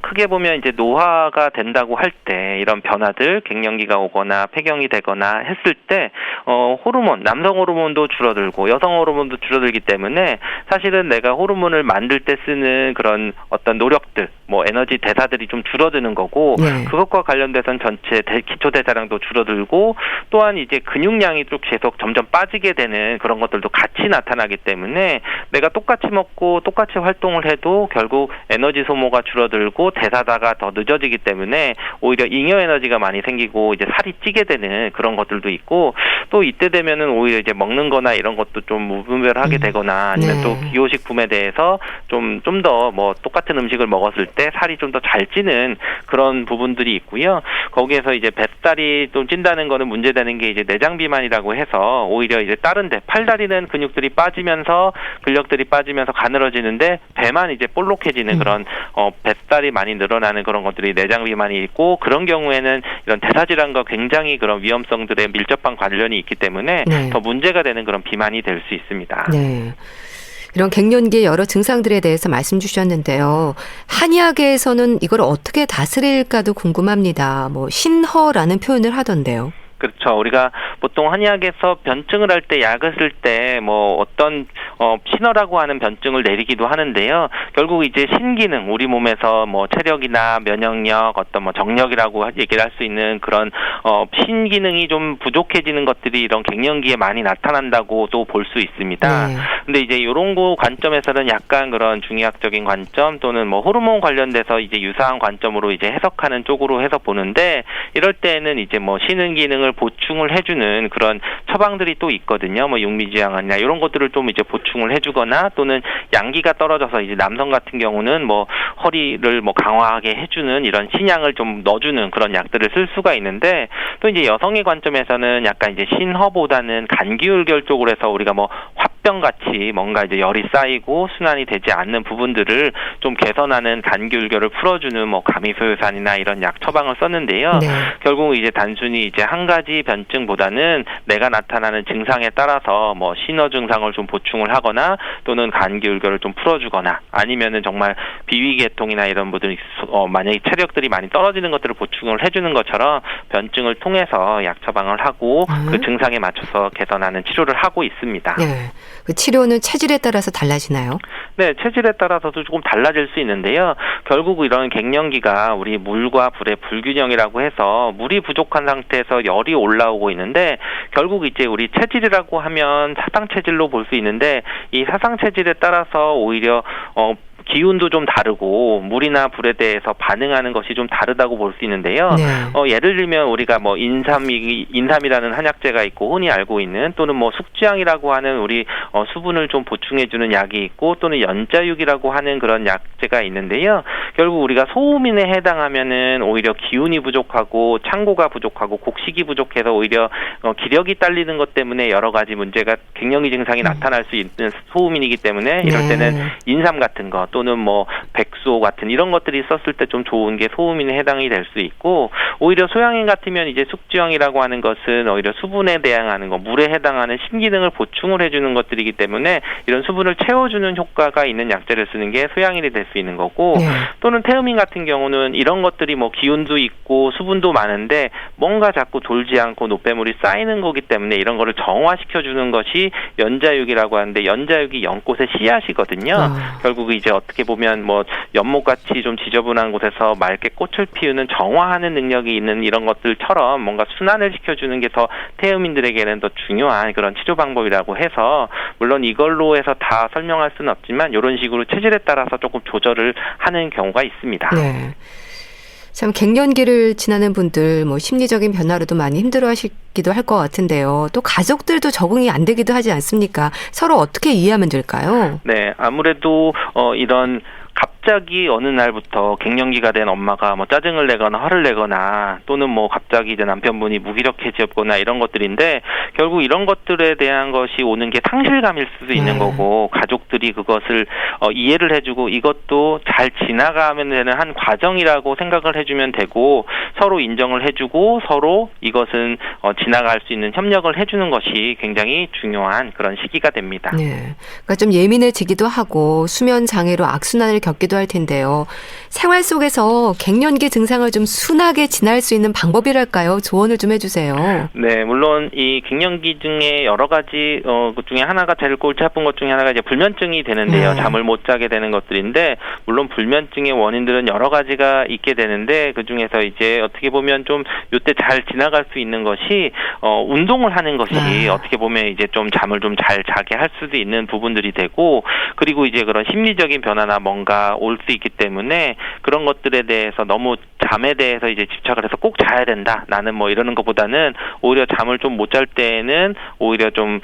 Speaker 2: 크게 보면 이제 노화가 된다고 할 때 이런 변화들, 갱년기가 오거나 폐경이 되거나 했을 때 호르몬, 남성 호르몬도 줄어들고 여성 호르몬도 줄어들기 때문에 사실은 내가 호르몬을 만들 때 쓰는 그런 어떤 노력들, 뭐 에너지 대사들이 좀 줄어드는 거고,
Speaker 1: 네.
Speaker 2: 그것과 관련돼서는 전체 기초 대사량도 줄어들고, 또한 이제 근육량이 쭉 계속 점점 빠지게 되는 그런 것들도 같이 나타나기 때문에 내가 똑같이 먹고 똑같이 활동을 해도 결국 에너지 소모가 줄어들고 대사다가 더 늦어지기 때문에 오히려 잉여 에너지가 많이 생기고 이제 살이 찌게 되는 그런 것들도 있고, 또 이때 되면은 오히려 이제 먹는 거나 이런 것도 좀 무분별하게 되거나 아니면
Speaker 1: 네.
Speaker 2: 또 기호식품에 대해서 좀 더 뭐 똑같은 음식을 먹었을 때 살이 좀 더 잘 찌는 그런 부분들이 있고요. 거기에서 이제 뱃살이 좀 찐다는 거는 문제되는 게 이제 내장 비만이라고 해서 오히려 이제 다른 팔다리는 근육들이 빠지면서 근력들이 빠지면서 가늘어지는데 배만 이제 볼록해지는 그런 뱃살이 많이 늘어나는 그런 것들이 내장 비만이 있고, 그런 경우에는 이런 대사 질환과 굉장히 그런 위험성들의 밀접한 관련이 있기 때문에
Speaker 1: 네.
Speaker 2: 더 문제가 되는 그런 비만이 될 수 있습니다.
Speaker 1: 네. 이런 갱년기의 여러 증상들에 대해서 말씀 주셨는데요. 한의학에서는 이걸 어떻게 다스릴까도 궁금합니다. 뭐 신허라는 표현을 하던데요.
Speaker 2: 그렇죠. 우리가 보통 한의학에서 변증을 할 때 약을 쓸 때 뭐 어떤 신어라고 하는 변증을 내리기도 하는데요. 결국 이제 신기능, 우리 몸에서 뭐 체력이나 면역력, 어떤 뭐 정력이라고 얘기를 할 수 있는 그런 신기능이 좀 부족해지는 것들이 이런 갱년기에 많이 나타난다고도 볼 수 있습니다.
Speaker 1: 네.
Speaker 2: 근데 이제 이런 거 관점에서는 약간 그런 중의학적인 관점 또는 뭐 호르몬 관련돼서 이제 유사한 관점으로 이제 해석하는 쪽으로 해서 보는데, 이럴 때는 이제 뭐 신은 기능을 보충을 해주는 그런 처방들이 또 있거든요. 뭐 육미지향이나 이런 것들을 좀 이제 보충을 해주거나 또는 양기가 떨어져서 이제 남성 같은 경우는 뭐 허리를 뭐 강화하게 해주는 이런 신약을 좀 넣어주는 그런 약들을 쓸 수가 있는데 또 이제 여성의 관점에서는 약간 이제 신허보다는 간기울결 쪽으로 해서 우리가 뭐 화병같이 뭔가 이제 열이 쌓이고 순환이 되지 않는 부분들을 좀 개선하는 간기울결을 풀어주는 뭐 가미소요산이나 이런 약 처방을 썼는데요.
Speaker 1: 네.
Speaker 2: 결국 이제 단순히 이제 한 가지 변증보다는 내가 나타나는 증상에 따라서 뭐 신어 증상을 좀 보충을 하거나 또는 간기울결을 좀 풀어주거나 아니면은 정말 비위계통이나 이런 분들이 만약에 체력들이 많이 떨어지는 것들을 보충을 해주는 것처럼 변증을 통해서 약 처방을 하고 그 증상에 맞춰서 개선하는 치료를 하고 있습니다.
Speaker 1: 네. 그 치료는 체질에 따라서 달라지나요?
Speaker 2: 네, 체질에 따라서도 조금 달라질 수 있는데요. 결국 이런 갱년기가 우리 물과 불의 불균형이라고 해서 물이 부족한 상태에서 열이 올라오고 있는데 결국 이제 우리 체질이라고 하면 사상 체질로 볼 수 있는데 이 사상 체질에 따라서 오히려 기운도 좀 다르고 물이나 불에 대해서 반응하는 것이 좀 다르다고 볼 수 있는데요.
Speaker 1: 네.
Speaker 2: 예를 들면 우리가 뭐 인삼이라는 한약재가 있고 흔히 알고 있는 또는 뭐 숙지향이라고 하는 우리 수분을 좀 보충해주는 약이 있고 또는 연자육이라고 하는 그런 약재가 있는데요. 결국 우리가 소음인에 해당하면은 오히려 기운이 부족하고 창고가 부족하고 곡식이 부족해서 오히려 기력이 딸리는 것 때문에 여러 가지 문제가 갱년기 증상이 나타날 수 있는 소음인이기 때문에 이럴 때는 인삼 같은 것 또는 뭐 백소 같은 이런 것들이 썼을 때 좀 좋은 게 소음인에 해당이 될 수 있고 오히려 소양인 같으면 이제 숙지형이라고 하는 것은 오히려 수분에 대항하는 거 물에 해당하는 신기능을 보충을 해주는 것들이기 때문에 이런 수분을 채워주는 효과가 있는 약재를 쓰는 게 소양인이 될 수 있는 거고 또는 태음인 같은 경우는 이런 것들이 뭐 기운도 있고 수분도 많은데 뭔가 자꾸 돌지 않고 노폐물이 쌓이는 거기 때문에 이런 거를 정화시켜주는 것이 연자육이라고 하는데 연자육이 연꽃의 씨앗이거든요. 결국 이제 어떻게 보면 뭐 연못같이 좀 지저분한 곳에서 맑게 꽃을 피우는 정화하는 능력이 있는 이런 것들처럼 뭔가 순환을 시켜주는 게 더 태음인들에게는 더 중요한 그런 치료 방법이라고 해서 물론 이걸로 해서 다 설명할 수는 없지만 이런 식으로 체질에 따라서 조금 조절을 하는 경우가 있습니다.
Speaker 1: 네. 참 갱년기를 지나는 분들 뭐 심리적인 변화로도 많이 힘들어하시기도 할 것 같은데요. 또 가족들도 적응이 안 되기도 하지 않습니까? 서로 어떻게 이해하면 될까요?
Speaker 2: 네, 아무래도 이런 갑자기 어느 날부터 갱년기가 된 엄마가 뭐 짜증을 내거나 화를 내거나 또는 뭐 갑자기 이제 남편분이 무기력해졌거나 이런 것들인데 결국 이런 것들에 대한 것이 오는 게 상실감일 수도 있는 거고 가족들이 그것을 이해를 해주고 이것도 잘 지나가면 되는 한 과정이라고 생각을 해주면 되고 서로 인정을 해주고 서로 이것은 지나갈 수 있는 협력을 해주는 것이 굉장히 중요한 그런 시기가 됩니다.
Speaker 1: 네, 그러니까 좀 예민해지기도 하고 수면 장애로 악순환을 겪기도 할 텐데요. 생활 속에서 갱년기 증상을 좀 순하게 지날 수 있는 방법이랄까요? 조언을 좀 해주세요.
Speaker 2: 네, 물론 이 갱년기 중에 여러 가지 그 중에 하나가 제일 골치 아픈 것 중에 하나가 이제 불면증이 되는데요. 잠을 못 자게 되는 것들인데 물론 불면증의 원인들은 여러 가지가 있게 되는데 그 중에서 이제 어떻게 보면 좀 요때 잘 지나갈 수 있는 것이 운동을 하는 것이 어떻게 보면 이제 좀 잠을 좀 잘 자게 할 수도 있는 부분들이 되고 그리고 이제 그런 심리적인 변화나 뭔가 올 수 있기 때문에 그런 것들에 대해서 너무 잠에 대해서 이제 집착을 해서 꼭 자야 된다. 나는 뭐 이러는 것보다는 오히려 잠을 좀 못 잘 때에는 오히려 좀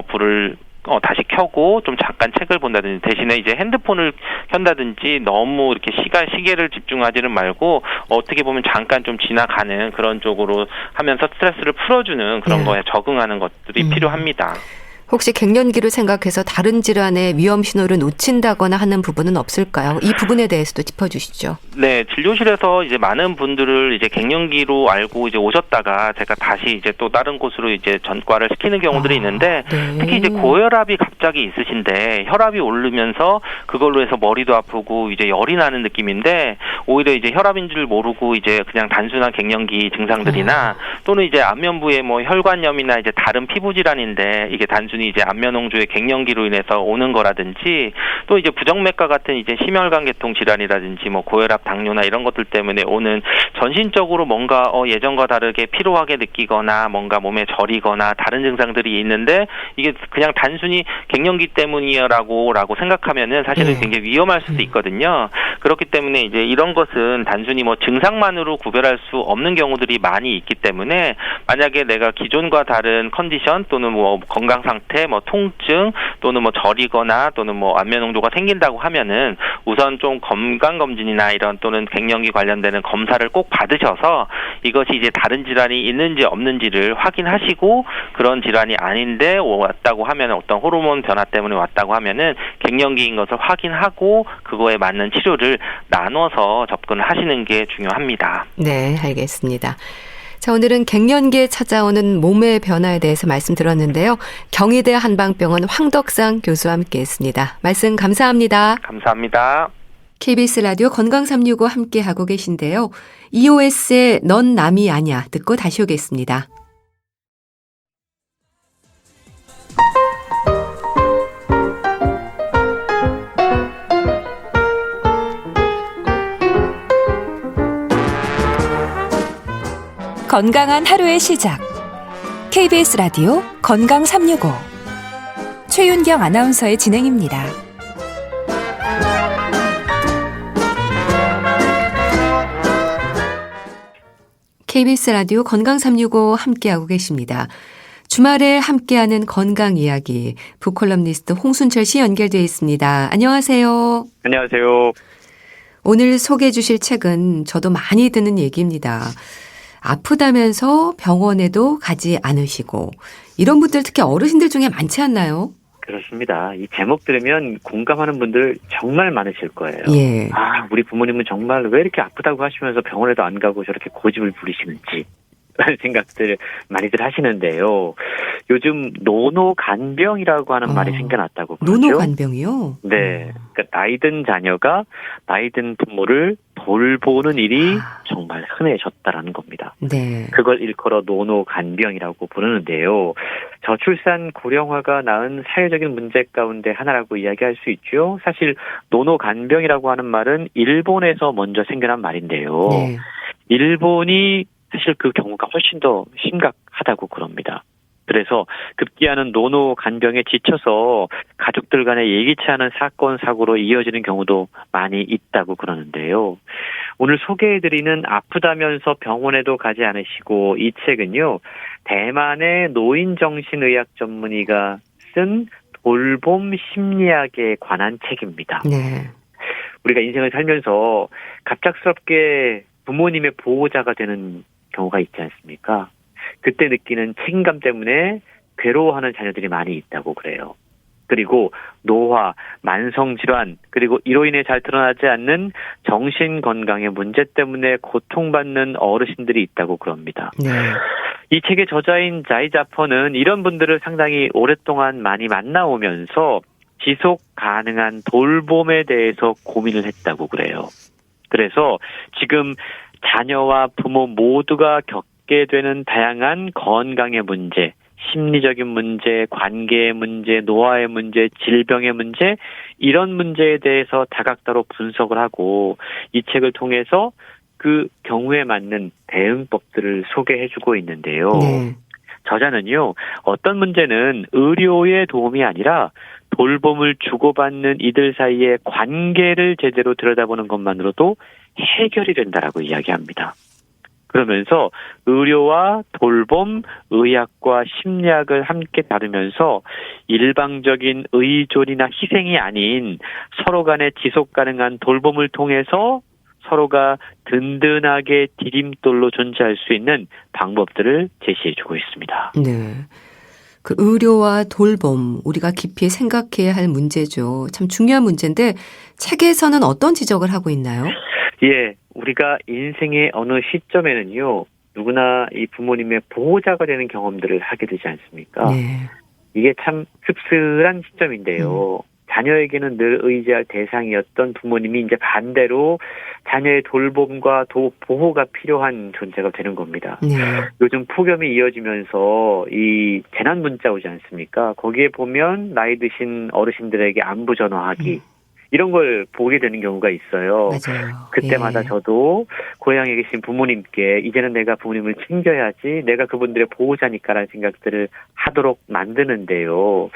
Speaker 2: 불을 다시 켜고 좀 잠깐 책을 본다든지 대신에 이제 핸드폰을 켠다든지 너무 이렇게 시계를 집중하지는 말고 어떻게 보면 잠깐 좀 지나가는 그런 쪽으로 하면서 스트레스를 풀어주는 그런 거에 적응하는 것들이 필요합니다.
Speaker 1: 혹시 갱년기를 생각해서 다른 질환의 위험 신호를 놓친다거나 하는 부분은 없을까요? 이 부분에 대해서도 짚어주시죠.
Speaker 2: 네, 진료실에서 이제 많은 분들을 이제 갱년기로 알고 이제 오셨다가 제가 다시 이제 또 다른 곳으로 이제 전과를 시키는 경우들이 있는데 특히 이제 고혈압이 갑자기 있으신데 혈압이 오르면서 그걸로 해서 머리도 아프고 이제 열이 나는 느낌인데 오히려 이제 혈압인 줄 모르고 이제 그냥 단순한 갱년기 증상들이나 또는 이제 안면부에 뭐 혈관염이나 이제 다른 피부 질환인데 이게 단순히 단순히 이제 안면홍조의 갱년기로 인해서 오는 거라든지 또 이제 부정맥과 같은 이제 심혈관 계통 질환이라든지 뭐 고혈압, 당뇨나 이런 것들 때문에 오는 전신적으로 뭔가 예전과 다르게 피로하게 느끼거나 뭔가 몸에 저리거나 다른 증상들이 있는데 이게 그냥 단순히 갱년기 때문이라고 생각하면은 사실은 굉장히 위험할 수도 있거든요. 그렇기 때문에 이제 이런 것은 단순히 뭐 증상만으로 구별할 수 없는 경우들이 많이 있기 때문에 만약에 내가 기존과 다른 컨디션 또는 뭐 건강 상태, 뭐 통증 또는 뭐 저리거나 또는 뭐 안면홍조가 생긴다고 하면은 우선 좀 건강 검진이나 이런 또는 갱년기 관련되는 검사를 꼭 받으셔서 이것이 이제 다른 질환이 있는지 없는지를 확인하시고 그런 질환이 아닌데 왔다고 하면 어떤 호르몬 변화 때문에 왔다고 하면은 갱년기인 것을 확인하고 그거에 맞는 치료를 나눠서 접근을 하시는 게 중요합니다.
Speaker 1: 네, 알겠습니다. 자, 오늘은 갱년기에 찾아오는 몸의 변화에 대해서 말씀 들었는데요. 경희대 한방병원 황덕상 교수와 함께했습니다. 말씀 감사합니다.
Speaker 2: 감사합니다.
Speaker 1: KBS 라디오 건강365 함께하고 계신데요. EOS의 넌 남이 아냐 듣고 다시 오겠습니다.
Speaker 3: 건강한 하루의 시작. KBS 라디오 건강365 최윤경 아나운서의 진행입니다.
Speaker 1: KBS 라디오 건강365 함께하고 계십니다. 주말에 함께하는 건강 이야기 북콜럼니스트 홍순철 씨 연결되어 있습니다. 안녕하세요.
Speaker 4: 안녕하세요.
Speaker 1: 오늘 소개해 주실 책은 저도 많이 듣는 얘기입니다. 아프다면서 병원에도 가지 않으시고 이런 분들 특히 어르신들 중에 많지 않나요?
Speaker 4: 그렇습니다. 이 제목 들으면 공감하는 분들 정말 많으실 거예요.
Speaker 1: 예.
Speaker 4: 우리 부모님은 정말 왜 이렇게 아프다고 하시면서 병원에도 안 가고 저렇게 고집을 부리시는지 라는 생각들 많이들 하시는데요. 요즘 노노간병이라고 하는 말이 생겨났다고 그러죠.
Speaker 1: 노노간병이요?
Speaker 4: 네. 그러니까 나이든 자녀가 나이든 부모를 돌보는 일이 정말 흔해졌다라는 겁니다.
Speaker 1: 네.
Speaker 4: 그걸 일컬어 노노간병이라고 부르는데요. 저출산 고령화가 낳은 사회적인 문제 가운데 하나라고 이야기할 수 있죠. 사실 노노간병이라고 하는 말은 일본에서 먼저 생겨난 말인데요.
Speaker 1: 네.
Speaker 4: 일본이 사실 그 경우가 훨씬 더 심각하다고 그럽니다. 그래서 급기야는 노노간병에 지쳐서 가족들 간에 예기치 않은 사건, 사고로 이어지는 경우도 많이 있다고 그러는데요. 오늘 소개해드리는 아프다면서 병원에도 가지 않으시고 이 책은요. 대만의 노인정신의학 전문의가 쓴 돌봄 심리학에 관한 책입니다.
Speaker 1: 네.
Speaker 4: 우리가 인생을 살면서 갑작스럽게 부모님의 보호자가 되는 경우가 있지 않습니까? 그때 느끼는 책임감 때문에 괴로워하는 자녀들이 많이 있다고 그래요. 그리고 노화, 만성질환, 그리고 이로 인해 잘 드러나지 않는 정신건강의 문제 때문에 고통받는 어르신들이 있다고 그럽니다.
Speaker 1: 네.
Speaker 4: 이 책의 저자인 자이자퍼는 이런 분들을 상당히 오랫동안 많이 만나오면서 지속 가능한 돌봄에 대해서 고민을 했다고 그래요. 그래서 지금 자녀와 부모 모두가 겪게 되는 다양한 건강의 문제, 심리적인 문제, 관계의 문제, 노화의 문제, 질병의 문제 이런 문제에 대해서 다각도로 분석을 하고 이 책을 통해서 그 경우에 맞는 대응법들을 소개해주고 있는데요.
Speaker 1: 네.
Speaker 4: 저자는요. 어떤 문제는 의료의 도움이 아니라 돌봄을 주고받는 이들 사이의 관계를 제대로 들여다보는 것만으로도 해결이 된다라고 이야기합니다. 그러면서 의료와 돌봄, 의학과 심리학을 함께 다루면서 일방적인 의존이나 희생이 아닌 서로 간의 지속 가능한 돌봄을 통해서 서로가 든든하게 디딤돌로 존재할 수 있는 방법들을 제시해주고 있습니다.
Speaker 1: 네. 그 의료와 돌봄, 우리가 깊이 생각해야 할 문제죠. 참 중요한 문제인데 책에서는 어떤 지적을 하고 있나요?
Speaker 4: 예, 우리가 인생의 어느 시점에는요, 누구나 이 부모님의 보호자가 되는 경험들을 하게 되지 않습니까?
Speaker 1: 네.
Speaker 4: 이게 참 씁쓸한 시점인데요. 자녀에게는 늘 의지할 대상이었던 부모님이 이제 반대로 자녀의 돌봄과 보호가 필요한 존재가 되는 겁니다.
Speaker 1: 네.
Speaker 4: 요즘 폭염이 이어지면서 이 재난 문자 오지 않습니까? 거기에 보면 나이 드신 어르신들에게 안부 전화하기 이런 걸 보게 되는 경우가 있어요.
Speaker 1: 맞아요.
Speaker 4: 그때마다
Speaker 1: 예.
Speaker 4: 저도 고향에 계신 부모님께 이제는 내가 부모님을 챙겨야지, 내가 그분들의 보호자니까라는 생각들을 하도록 만드는데요.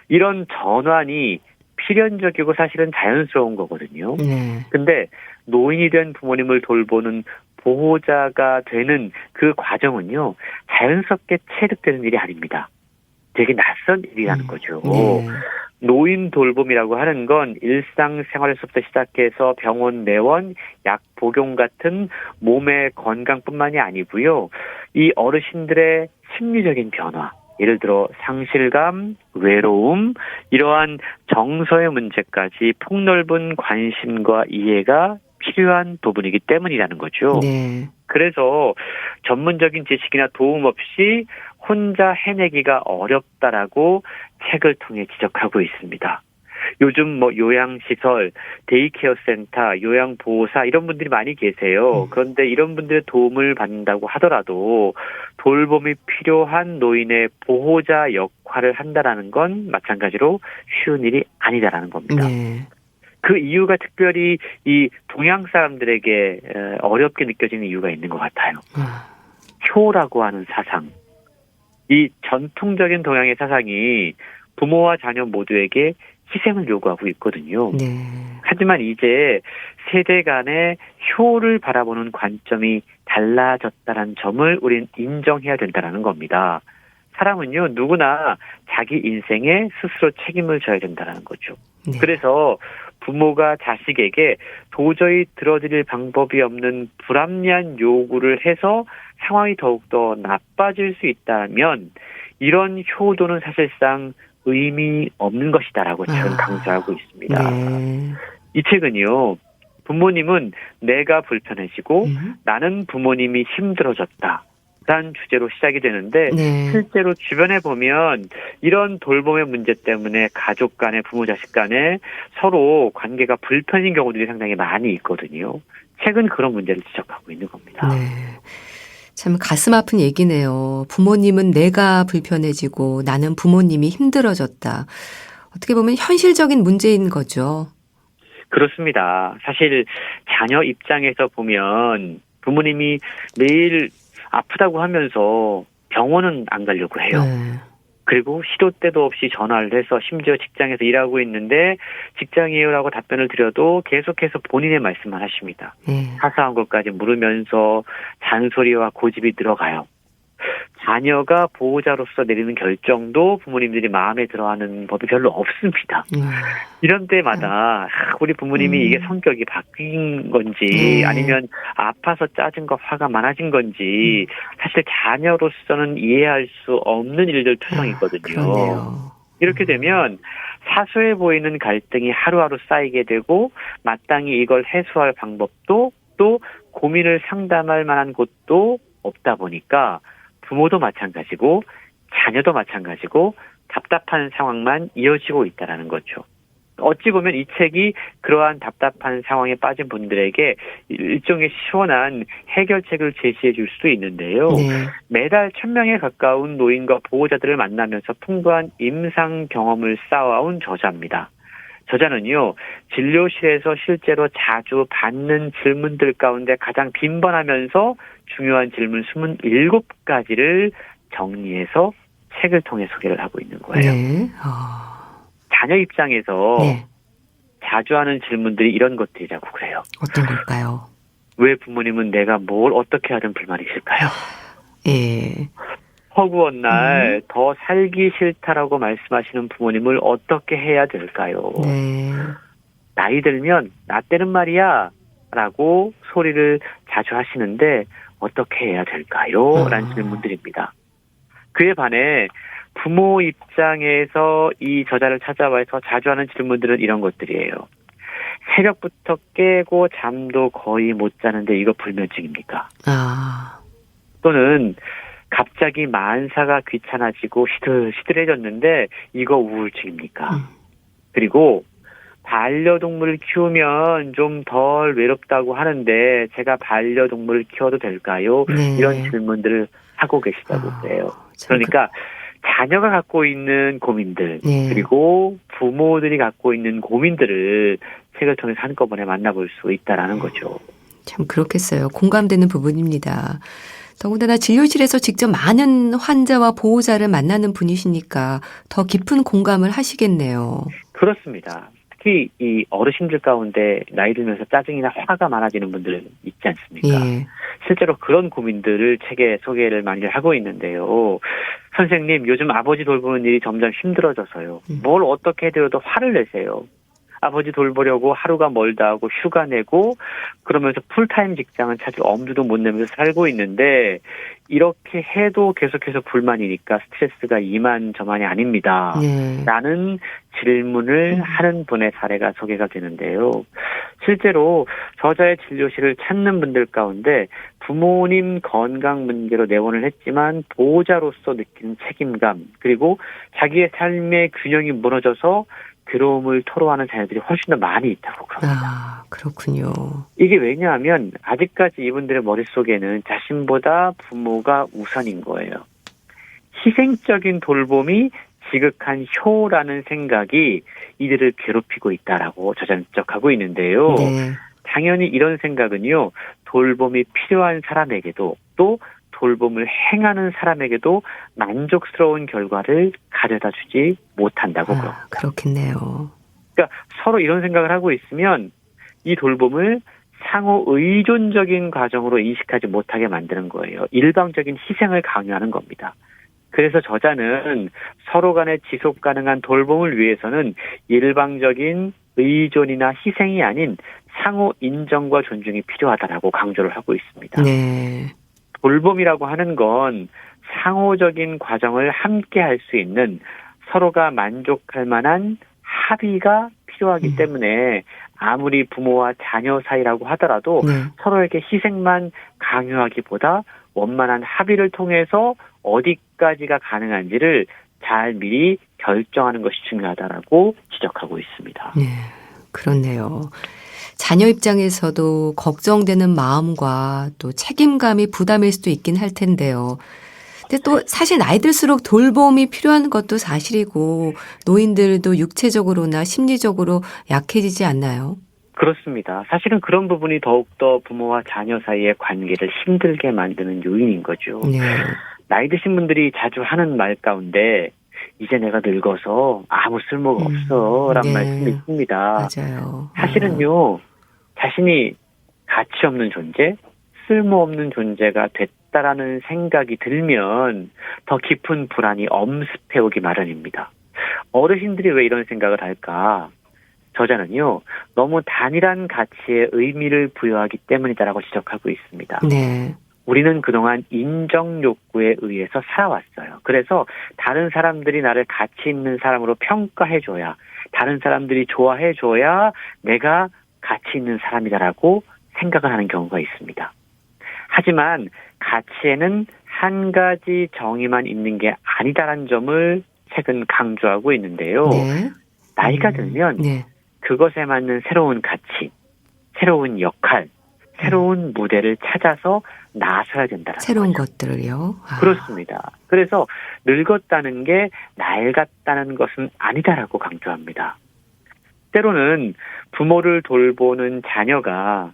Speaker 4: 이런 전환이 필연적이고 사실은 자연스러운 거거든요.
Speaker 1: 네.
Speaker 4: 근데 노인이 된 부모님을 돌보는 보호자가 되는 그 과정은요, 자연스럽게 체득되는 일이 아닙니다. 되게 낯선 일이라는 거죠.
Speaker 1: 네.
Speaker 4: 노인 돌봄이라고 하는 건 일상생활에서부터 시작해서 병원 내원, 약 복용 같은 몸의 건강뿐만이 아니고요. 이 어르신들의 심리적인 변화, 예를 들어 상실감, 외로움, 이러한 정서의 문제까지 폭넓은 관심과 이해가 필요한 부분이기 때문이라는 거죠.
Speaker 1: 네.
Speaker 4: 그래서 전문적인 지식이나 도움 없이 혼자 해내기가 어렵다라고 책을 통해 지적하고 있습니다. 요즘 요양시설, 데이케어 센터, 요양보호사 이런 분들이 많이 계세요. 그런데 이런 분들의 도움을 받는다고 하더라도 돌봄이 필요한 노인의 보호자 역할을 한다라는 건 마찬가지로 쉬운 일이 아니다라는 겁니다.
Speaker 1: 네.
Speaker 4: 그 이유가 특별히 이 동양 사람들에게 어렵게 느껴지는 이유가 있는 것 같아요. 효라고 하는 사상. 이 전통적인 동양의 사상이 부모와 자녀 모두에게 희생을 요구하고 있거든요.
Speaker 1: 네.
Speaker 4: 하지만 이제 세대 간의 효를 바라보는 관점이 달라졌다는 점을 우린 인정해야 된다는 겁니다. 사람은요, 누구나 자기 인생에 스스로 책임을 져야 된다는 거죠.
Speaker 1: 네.
Speaker 4: 그래서 부모가 자식에게 도저히 들어드릴 방법이 없는 불합리한 요구를 해서 상황이 더욱더 나빠질 수 있다면 이런 효도는 사실상 의미 없는 것이다라고 저는 강조하고 있습니다.
Speaker 1: 네.
Speaker 4: 이 책은요, 부모님은 내가 불편해지고 나는 부모님이 힘들어졌다 라는 주제로 시작이 되는데
Speaker 1: 네.
Speaker 4: 실제로 주변에 보면 이런 돌봄의 문제 때문에 가족 간에 부모 자식 간에 서로 관계가 불편인 경우들이 상당히 많이 있거든요. 책은 그런 문제를 지적하고 있는 겁니다.
Speaker 1: 네. 참 가슴 아픈 얘기네요. 부모님은 내가 불편해지고 나는 부모님이 힘들어졌다. 어떻게 보면 현실적인 문제인 거죠.
Speaker 4: 그렇습니다. 사실 자녀 입장에서 보면 부모님이 매일 아프다고 하면서 병원은 안 가려고 해요.
Speaker 1: 네.
Speaker 4: 그리고 시도 때도 없이 전화를 해서 심지어 직장에서 일하고 있는데 직장이에요라고 답변을 드려도 계속해서 본인의 말씀만 하십니다.
Speaker 1: 네.
Speaker 4: 사소한 것까지 물으면서 잔소리와 고집이 들어가요. 자녀가 보호자로서 내리는 결정도 부모님들이 마음에 들어하는 법이 별로 없습니다. 이런 때마다 우리 부모님이 이게 성격이 바뀐 건지 아니면 아파서 짜증과 화가 많아진 건지 사실 자녀로서는 이해할 수 없는 일들 투성이거든요.
Speaker 1: 그러네요.
Speaker 4: 이렇게 되면 사소해 보이는 갈등이 하루하루 쌓이게 되고 마땅히 이걸 해소할 방법도 또 고민을 상담할 만한 곳도 없다 보니까 부모도 마찬가지고 자녀도 마찬가지고 답답한 상황만 이어지고 있다는 거죠. 어찌 보면 이 책이 그러한 답답한 상황에 빠진 분들에게 일종의 시원한 해결책을 제시해 줄 수도 있는데요.
Speaker 1: 네.
Speaker 4: 매달 1000명에 가까운 노인과 보호자들을 만나면서 풍부한 임상 경험을 쌓아온 저자입니다. 저자는요, 진료실에서 실제로 자주 받는 질문들 가운데 가장 빈번하면서 중요한 질문 27가지를 정리해서 책을 통해 소개를 하고 있는 거예요.
Speaker 1: 네.
Speaker 4: 자녀 입장에서
Speaker 1: 네.
Speaker 4: 자주 하는 질문들이 이런 것들이라고 그래요.
Speaker 1: 어떤 걸까요?
Speaker 4: 왜 부모님은 내가 뭘 어떻게 하든 불만이실까요?
Speaker 1: 예.
Speaker 4: 허구한 날 더 살기 싫다라고 말씀하시는 부모님을 어떻게 해야 될까요?
Speaker 1: 네.
Speaker 4: 나이 들면 나 때는 말이야 라고 소리를 자주 하시는데 어떻게 해야 될까요? 라는 질문들입니다. 그에 반해 부모 입장에서 이 저자를 찾아와서 자주 하는 질문들은 이런 것들이에요. 새벽부터 깨고 잠도 거의 못 자는데 이거 불면증입니까? 또는 갑자기 만사가 귀찮아지고 시들시들해졌는데 이거 우울증입니까? 그리고 반려동물을 키우면 좀 덜 외롭다고 하는데 제가 반려동물을 키워도 될까요?
Speaker 1: 네.
Speaker 4: 이런 질문들을 하고 계시다고 그래요. 그러니까 자녀가 갖고 있는 고민들
Speaker 1: 네.
Speaker 4: 그리고 부모들이 갖고 있는 고민들을 책을 통해서 한꺼번에 만나볼 수 있다라는 거죠.
Speaker 1: 참 그렇겠어요. 공감되는 부분입니다. 더군다나 진료실에서 직접 많은 환자와 보호자를 만나는 분이시니까 더 깊은 공감을 하시겠네요.
Speaker 4: 그렇습니다. 특히 이 어르신들 가운데 나이 들면서 짜증이나 화가 많아지는 분들 있지 않습니까?
Speaker 1: 예.
Speaker 4: 실제로 그런 고민들을 책에 소개를 많이 하고 있는데요. 선생님, 요즘 아버지 돌보는 일이 점점 힘들어져서요. 뭘 어떻게 해드려도 화를 내세요. 아버지 돌보려고 하루가 멀다 하고 휴가 내고 그러면서 풀타임 직장은 찾을 엄두도 못 내면서 살고 있는데 이렇게 해도 계속해서 불만이니까 스트레스가 이만저만이 아닙니다.
Speaker 1: 네.
Speaker 4: 라는 질문을 하는 분의 사례가 소개가 되는데요. 실제로 저자의 진료실을 찾는 분들 가운데 부모님 건강 문제로 내원을 했지만 보호자로서 느끼는 책임감 그리고 자기의 삶의 균형이 무너져서 괴로움을 토로하는 자녀들이 훨씬 더 많이 있다고 그럽니다.
Speaker 1: 아, 그렇군요.
Speaker 4: 이게 왜냐하면 아직까지 이분들의 머릿속에는 자신보다 부모가 우선인 거예요. 희생적인 돌봄이 지극한 효라는 생각이 이들을 괴롭히고 있다라고 저자는 지적하고 있는데요.
Speaker 1: 네.
Speaker 4: 당연히 이런 생각은요. 돌봄이 필요한 사람에게도 또 돌봄을 행하는 사람에게도 만족스러운 결과를 가져다 주지 못한다고 그럽니다.
Speaker 1: 그렇겠네요.
Speaker 4: 그러니까 서로 이런 생각을 하고 있으면 이 돌봄을 상호 의존적인 과정으로 인식하지 못하게 만드는 거예요. 일방적인 희생을 강요하는 겁니다. 그래서 저자는 서로 간의 지속 가능한 돌봄을 위해서는 일방적인 의존이나 희생이 아닌 상호 인정과 존중이 필요하다라고 강조를 하고 있습니다.
Speaker 1: 네.
Speaker 4: 돌봄이라고 하는 건 상호적인 과정을 함께 할 수 있는 서로가 만족할 만한 합의가 필요하기 때문에 아무리 부모와 자녀 사이라고 하더라도
Speaker 1: 네.
Speaker 4: 서로에게 희생만 강요하기보다 원만한 합의를 통해서 어디까지가 가능한지를 잘 미리 결정하는 것이 중요하다라고 지적하고 있습니다.
Speaker 1: 네. 그렇네요. 자녀 입장에서도 걱정되는 마음과 또 책임감이 부담일 수도 있긴 할 텐데요. 근데 또 사실 나이 들수록 돌봄이 필요한 것도 사실이고 노인들도 육체적으로나 심리적으로 약해지지 않나요?
Speaker 4: 그렇습니다. 사실은 그런 부분이 더욱더 부모와 자녀 사이의 관계를 힘들게 만드는 요인인 거죠.
Speaker 1: 네.
Speaker 4: 나이 드신 분들이 자주 하는 말 가운데 이제 내가 늙어서 아무 쓸모가 없어 라는
Speaker 1: 네.
Speaker 4: 말씀이 있습니다.
Speaker 1: 맞아요.
Speaker 4: 사실은요. 자신이 가치 없는 존재, 쓸모없는 존재가 됐다라는 생각이 들면 더 깊은 불안이 엄습해오기 마련입니다. 어르신들이 왜 이런 생각을 할까? 저자는요. 너무 단일한 가치에 의미를 부여하기 때문이다라고 지적하고 있습니다.
Speaker 1: 네.
Speaker 4: 우리는 그동안 인정 욕구에 의해서 살아왔어요. 그래서 다른 사람들이 나를 가치 있는 사람으로 평가해줘야, 다른 사람들이 좋아해줘야 내가 가치 있는 사람이다라고 생각을 하는 경우가 있습니다. 하지만 가치에는 한 가지 정의만 있는 게 아니다라는 점을 책은 강조하고 있는데요.
Speaker 1: 네.
Speaker 4: 나이가 들면
Speaker 1: 네.
Speaker 4: 그것에 맞는 새로운 가치, 새로운 역할, 새로운 무대를 찾아서 나서야 된다라는
Speaker 1: 새로운
Speaker 4: 거죠.
Speaker 1: 것들을요.
Speaker 4: 그렇습니다. 그래서 늙었다는 게 낡았다는 것은 아니다라고 강조합니다. 때로는 부모를 돌보는 자녀가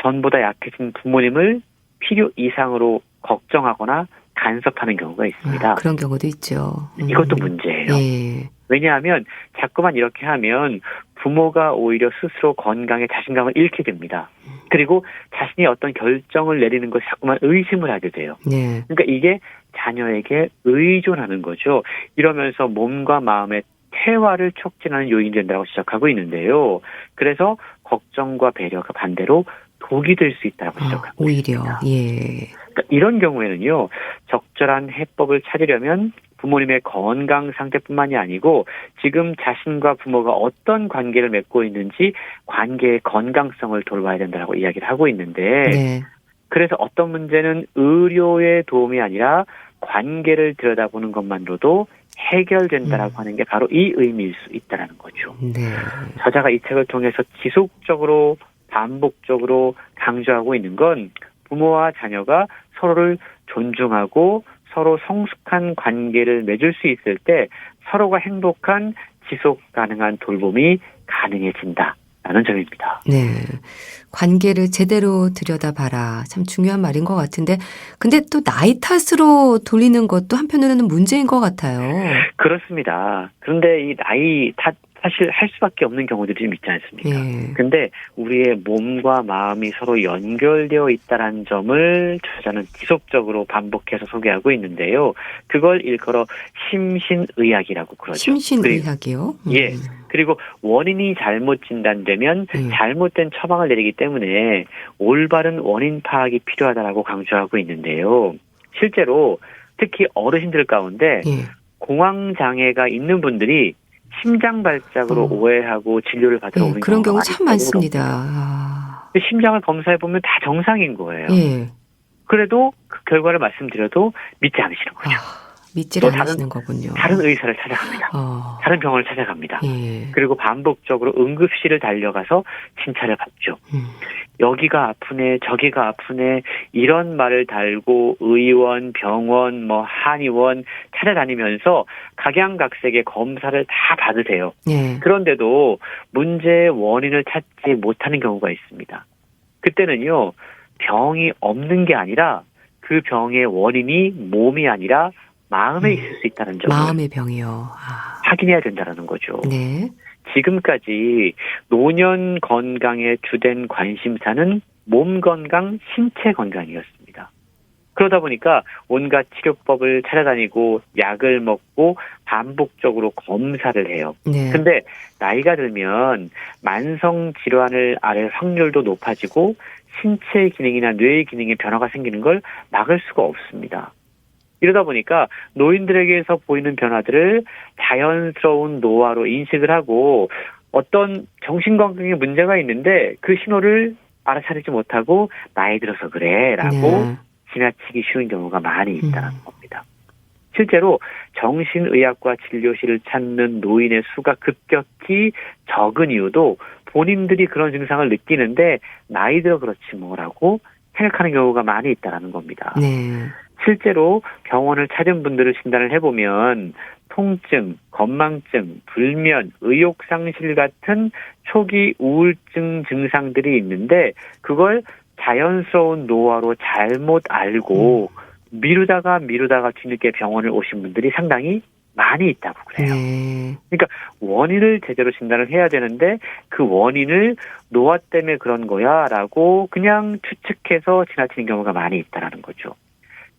Speaker 4: 전보다 약해진 부모님을 필요 이상으로 걱정하거나 간섭하는 경우가 있습니다.
Speaker 1: 그런 경우도 있죠.
Speaker 4: 이것도 문제예요.
Speaker 1: 예.
Speaker 4: 왜냐하면 자꾸만 이렇게 하면 부모가 오히려 스스로 건강에 자신감을 잃게 됩니다. 그리고 자신이 어떤 결정을 내리는 것에 자꾸만 의심을 하게 돼요.
Speaker 1: 네.
Speaker 4: 그러니까 이게 자녀에게 의존하는 거죠. 이러면서 몸과 마음의 태화를 촉진하는 요인이 된다고 지적하고 있는데요. 그래서 걱정과 배려가 반대로 독이 될 수 있다고 지적하고
Speaker 1: 오히려.
Speaker 4: 있습니다.
Speaker 1: 예.
Speaker 4: 그러니까 이런 경우에는요. 적절한 해법을 찾으려면 부모님의 건강 상태뿐만이 아니고 지금 자신과 부모가 어떤 관계를 맺고 있는지 관계의 건강성을 돌봐야 된다고 이야기를 하고 있는데
Speaker 1: 네.
Speaker 4: 그래서 어떤 문제는 의료의 도움이 아니라 관계를 들여다보는 것만으로도 해결된다라고 하는 게 바로 이 의미일 수 있다라는 거죠.
Speaker 1: 네.
Speaker 4: 저자가 이 책을 통해서 지속적으로 반복적으로 강조하고 있는 건 부모와 자녀가 서로를 존중하고 서로 성숙한 관계를 맺을 수 있을 때 서로가 행복한 지속 가능한 돌봄이 가능해진다라는 점입니다.
Speaker 1: 네. 관계를 제대로 들여다봐라. 참 중요한 말인 것 같은데, 근데 또 나이 탓으로 돌리는 것도 한편으로는 문제인 것 같아요.
Speaker 4: 그렇습니다. 그런데 이 나이 탓 사실 할 수밖에 없는 경우들이 좀 있지 않습니까?
Speaker 1: 예.
Speaker 4: 근데 우리의 몸과 마음이 서로 연결되어 있다는 점을 저자는 지속적으로 반복해서 소개하고 있는데요. 그걸 일컬어 심신의학이라고 그러죠.
Speaker 1: 심신의학이요?
Speaker 4: 예. 그리고 원인이 잘못 진단되면 잘못된 처방을 내리기 때문에 올바른 원인 파악이 필요하다라고 강조하고 있는데요. 실제로 특히 어르신들 가운데
Speaker 1: 예.
Speaker 4: 공황장애가 있는 분들이 심장 발작으로 오해하고 진료를 받으러 오는
Speaker 1: 그런 경우
Speaker 4: 경우가
Speaker 1: 참 많습니다. 아.
Speaker 4: 심장을 검사해보면 다 정상인 거예요.
Speaker 1: 예.
Speaker 4: 그래도 그 결과를 말씀드려도 믿지 않으시는 거죠.
Speaker 1: 믿질
Speaker 4: 또
Speaker 1: 않으시는 거군요.
Speaker 4: 다른 의사를 찾아갑니다. 다른 병원을 찾아갑니다.
Speaker 1: 예.
Speaker 4: 그리고 반복적으로 응급실을 달려가서 진찰을 받죠. 여기가 아프네, 저기가 아프네, 이런 말을 달고 의원, 병원, 한의원 찾아다니면서 각양각색의 검사를 다 받으세요.
Speaker 1: 예.
Speaker 4: 그런데도 문제의 원인을 찾지 못하는 경우가 있습니다. 그때는요, 병이 없는 게 아니라 그 병의 원인이 몸이 아니라 마음에 있을 수 있다는 점을
Speaker 1: 마음의 병이요. 아.
Speaker 4: 확인해야 된다는 거죠.
Speaker 1: 네.
Speaker 4: 지금까지 노년 건강의 주된 관심사는 몸 건강, 신체 건강이었습니다. 그러다 보니까 온갖 치료법을 찾아다니고 약을 먹고 반복적으로 검사를 해요.
Speaker 1: 네.
Speaker 4: 근데 나이가 들면 만성 질환을 앓을 확률도 높아지고 신체 기능이나 뇌의 기능에 변화가 생기는 걸 막을 수가 없습니다. 이러다 보니까 노인들에게서 보이는 변화들을 자연스러운 노화로 인식을 하고 어떤 정신건강에 문제가 있는데 그 신호를 알아차리지 못하고 나이 들어서 그래 라고
Speaker 1: 네.
Speaker 4: 지나치기 쉬운 경우가 많이 있다는 겁니다. 실제로 정신의학과 진료실을 찾는 노인의 수가 급격히 적은 이유도 본인들이 그런 증상을 느끼는데 나이 들어 그렇지 뭐라고 생각하는 경우가 많이 있다는 겁니다.
Speaker 1: 네.
Speaker 4: 실제로 병원을 찾은 분들을 진단을 해보면 통증, 건망증, 불면, 의욕상실 같은 초기 우울증 증상들이 있는데 그걸 자연스러운 노화로 잘못 알고 미루다가 뒤늦게 병원을 오신 분들이 상당히 많이 있다고 그래요.
Speaker 1: 네.
Speaker 4: 그러니까 원인을 제대로 진단을 해야 되는데 그 원인을 노화 때문에 그런 거야 라고 그냥 추측해서 지나치는 경우가 많이 있다는 거죠.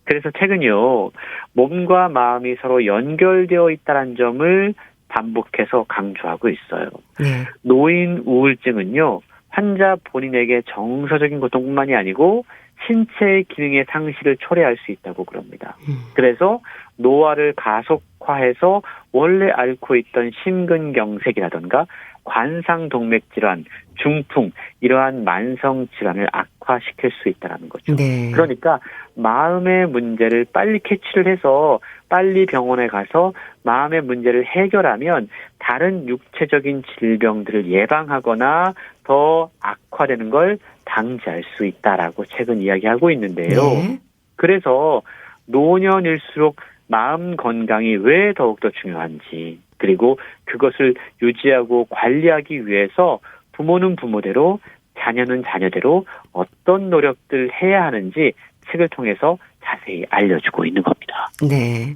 Speaker 4: 그래서 최근요, 몸과 마음이 서로 연결되어 있다는 점을 반복해서 강조하고 있어요.
Speaker 1: 네.
Speaker 4: 노인 우울증은요, 환자 본인에게 정서적인 고통뿐만이 아니고 신체의 기능의 상실을 초래할 수 있다고 그럽니다. 그래서 노화를 가속화해서 원래 앓고 있던 심근경색이라든가 관상동맥질환, 중풍 이러한 만성 질환을 악화시킬 수 있다는 거죠.
Speaker 1: 네.
Speaker 4: 그러니까 마음의 문제를 빨리 캐치를 해서 빨리 병원에 가서 마음의 문제를 해결하면 다른 육체적인 질병들을 예방하거나 더 악화되는 걸 방지할 수 있다라고 최근 이야기하고 있는데요.
Speaker 1: 네.
Speaker 4: 그래서 노년일수록 마음 건강이 왜 더욱더 중요한지 그리고 그것을 유지하고 관리하기 위해서 부모는 부모대로 자녀는 자녀대로 어떤 노력들을 해야 하는지 책을 통해서 자세히 알려주고 있는 겁니다.
Speaker 1: 네.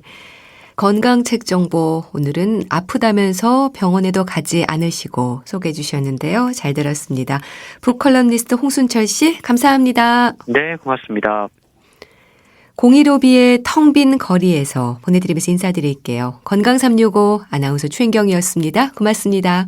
Speaker 1: 건강책 정보 오늘은 아프다면서 병원에도 가지 않으시고 소개해 주셨는데요. 잘 들었습니다. 북컬럼니스트 홍순철 씨 감사합니다.
Speaker 4: 네, 고맙습니다.
Speaker 1: 015B의 텅 빈 거리에서 보내드리면서 인사드릴게요. 건강365 아나운서 최인경이었습니다. 고맙습니다.